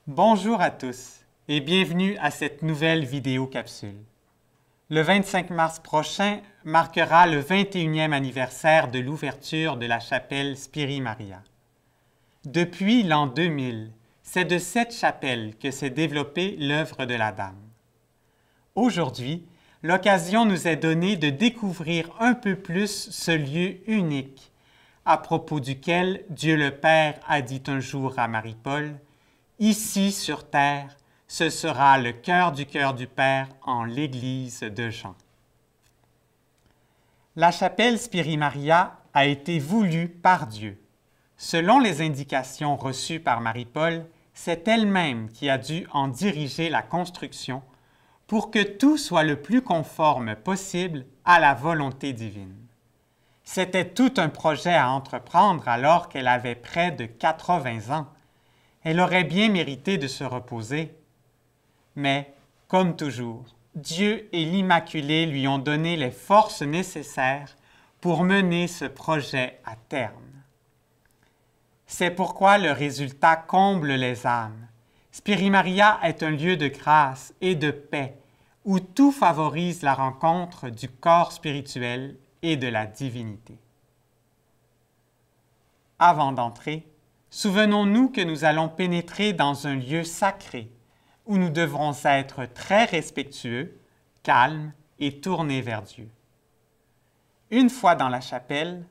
Bonjour à tous et bienvenue à cette nouvelle vidéo capsule. Le 25 mars prochain marquera le 21e anniversaire de l'ouverture de la chapelle Spiri Maria. Depuis l'an 2000, c'est de cette chapelle que s'est développée l'œuvre de la Dame. Aujourd'hui, l'occasion nous est donnée de découvrir un peu plus ce lieu unique, à propos duquel Dieu le Père a dit un jour à Marie-Paul: « Ici sur terre, ce sera le cœur du Père en l'Église de Jean. » La chapelle Spiri Maria a été voulue par Dieu. Selon les indications reçues par Marie-Paul, c'est elle-même qui a dû en diriger la construction pour que tout soit le plus conforme possible à la volonté divine. C'était tout un projet à entreprendre alors qu'elle avait près de 80 ans. Elle aurait bien mérité de se reposer. Mais, comme toujours, Dieu et l'Immaculée lui ont donné les forces nécessaires pour mener ce projet à terme. C'est pourquoi le résultat comble les âmes. Spiri Maria est un lieu de grâce et de paix où tout favorise la rencontre du corps spirituel et de la divinité. Avant d'entrer, souvenons-nous que nous allons pénétrer dans un lieu sacré où nous devrons être très respectueux, calmes et tournés vers Dieu. Une fois dans la chapelle,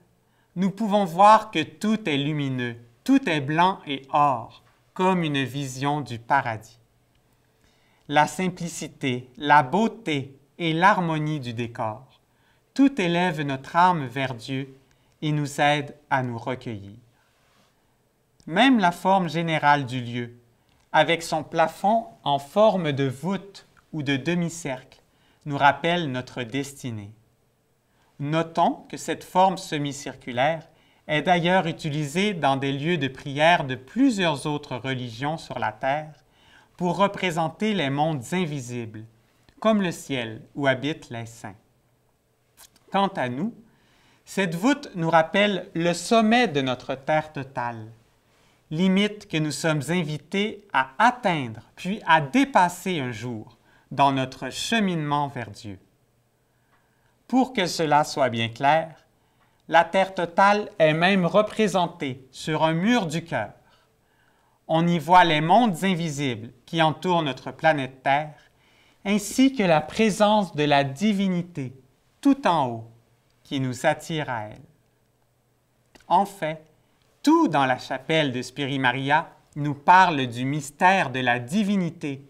nous pouvons voir que tout est lumineux, tout est blanc et or, comme une vision du paradis. La simplicité, la beauté et l'harmonie du décor, tout élève notre âme vers Dieu et nous aide à nous recueillir. Même la forme générale du lieu, avec son plafond en forme de voûte ou de demi-cercle, nous rappelle notre destinée. Notons que cette forme semi-circulaire est d'ailleurs utilisée dans des lieux de prière de plusieurs autres religions sur la terre pour représenter les mondes invisibles, comme le ciel où habitent les saints. Quant à nous, cette voûte nous rappelle le sommet de notre terre totale, limite que nous sommes invités à atteindre puis à dépasser un jour dans notre cheminement vers Dieu. Pour que cela soit bien clair, la terre totale est même représentée sur un mur du cœur. On y voit les mondes invisibles qui entourent notre planète Terre, ainsi que la présence de la divinité tout en haut qui nous attire à elle. En fait, tout dans la chapelle de Spiri Maria nous parle du mystère de la divinité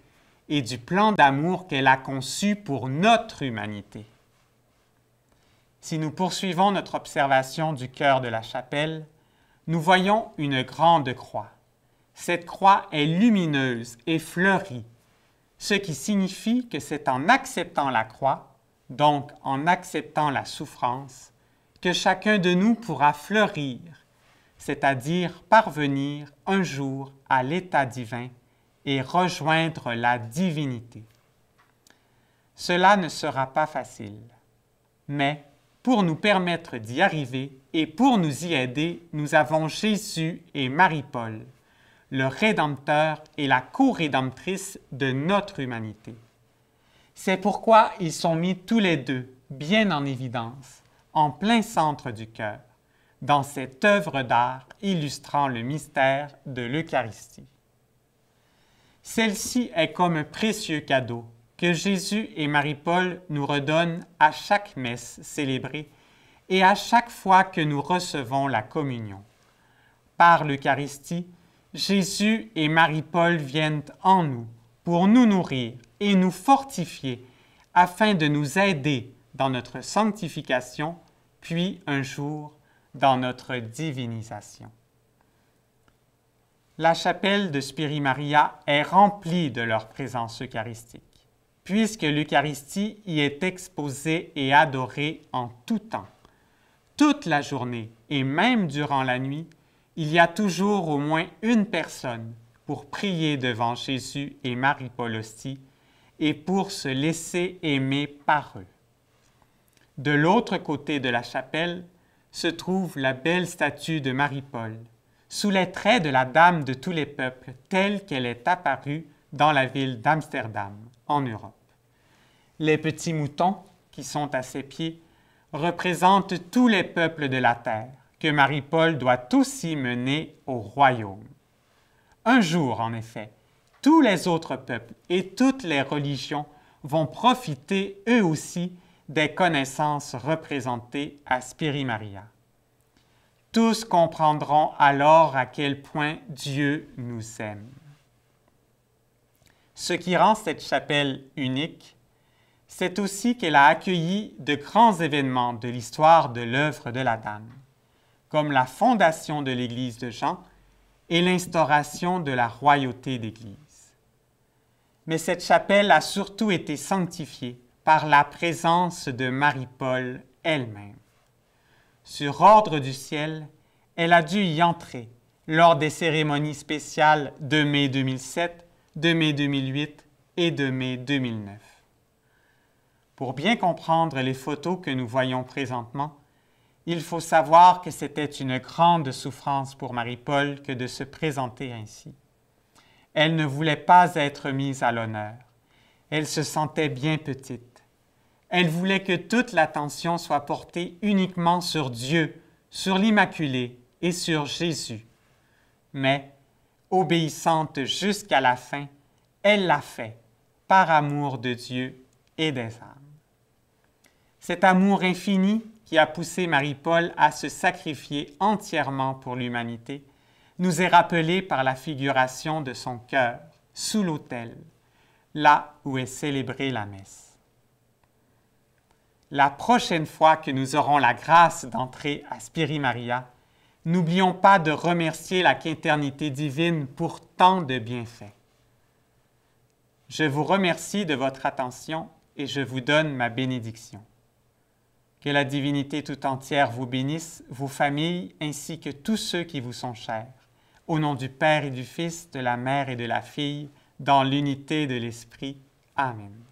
et du plan d'amour qu'elle a conçu pour notre humanité. Si nous poursuivons notre observation du cœur de la chapelle, nous voyons une grande croix. Cette croix est lumineuse et fleurie, ce qui signifie que c'est en acceptant la croix, donc en acceptant la souffrance, que chacun de nous pourra fleurir, c'est-à-dire parvenir un jour à l'état divin et rejoindre la divinité. Cela ne sera pas facile, mais pour nous permettre d'y arriver et pour nous y aider, nous avons Jésus et Marie-Paul, le Rédempteur et la co-rédemptrice de notre humanité. C'est pourquoi ils sont mis tous les deux bien en évidence, en plein centre du cœur, dans cette œuvre d'art illustrant le mystère de l'Eucharistie. Celle-ci est comme un précieux cadeau que Jésus et Marie-Paul nous redonnent à chaque messe célébrée et à chaque fois que nous recevons la communion. Par l'Eucharistie, Jésus et Marie-Paul viennent en nous pour nous nourrir et nous fortifier afin de nous aider dans notre sanctification, puis un jour dans notre divinisation. La chapelle de Spiri Maria est remplie de leur présence eucharistique, puisque l'Eucharistie y est exposée et adorée en tout temps. Toute la journée et même durant la nuit, il y a toujours au moins une personne pour prier devant Jésus et Marie-Paul Hostie et pour se laisser aimer par eux. De l'autre côté de la chapelle se trouve la belle statue de Marie-Paul, sous les traits de la Dame de tous les peuples, telle qu'elle est apparue dans la ville d'Amsterdam, en Europe. Les petits moutons qui sont à ses pieds représentent tous les peuples de la terre, que Marie-Paul doit aussi mener au royaume. Un jour, en effet, tous les autres peuples et toutes les religions vont profiter eux aussi des connaissances représentées à Spiri Maria. Tous comprendront alors à quel point Dieu nous aime. Ce qui rend cette chapelle unique, c'est aussi qu'elle a accueilli de grands événements de l'histoire de l'œuvre de la Dame, comme la fondation de l'Église de Jean et l'instauration de la royauté d'Église. Mais cette chapelle a surtout été sanctifiée par la présence de Marie-Paul elle-même. Sur ordre du ciel, elle a dû y entrer lors des cérémonies spéciales de mai 2007, de mai 2008 et de mai 2009. Pour bien comprendre les photos que nous voyons présentement, il faut savoir que c'était une grande souffrance pour Marie-Paul que de se présenter ainsi. Elle ne voulait pas être mise à l'honneur. Elle se sentait bien petite. Elle voulait que toute l'attention soit portée uniquement sur Dieu, sur l'Immaculée et sur Jésus. Mais, obéissante jusqu'à la fin, elle l'a fait par amour de Dieu et des âmes. Cet amour infini qui a poussé Marie-Paul à se sacrifier entièrement pour l'humanité nous est rappelé par la figuration de son cœur sous l'autel, là où est célébrée la messe. La prochaine fois que nous aurons la grâce d'entrer à Spiri Maria, n'oublions pas de remercier la quinternité divine pour tant de bienfaits. Je vous remercie de votre attention et je vous donne ma bénédiction. Que la divinité tout entière vous bénisse, vos familles, ainsi que tous ceux qui vous sont chers. Au nom du Père et du Fils, de la Mère et de la Fille, dans l'unité de l'Esprit. Amen.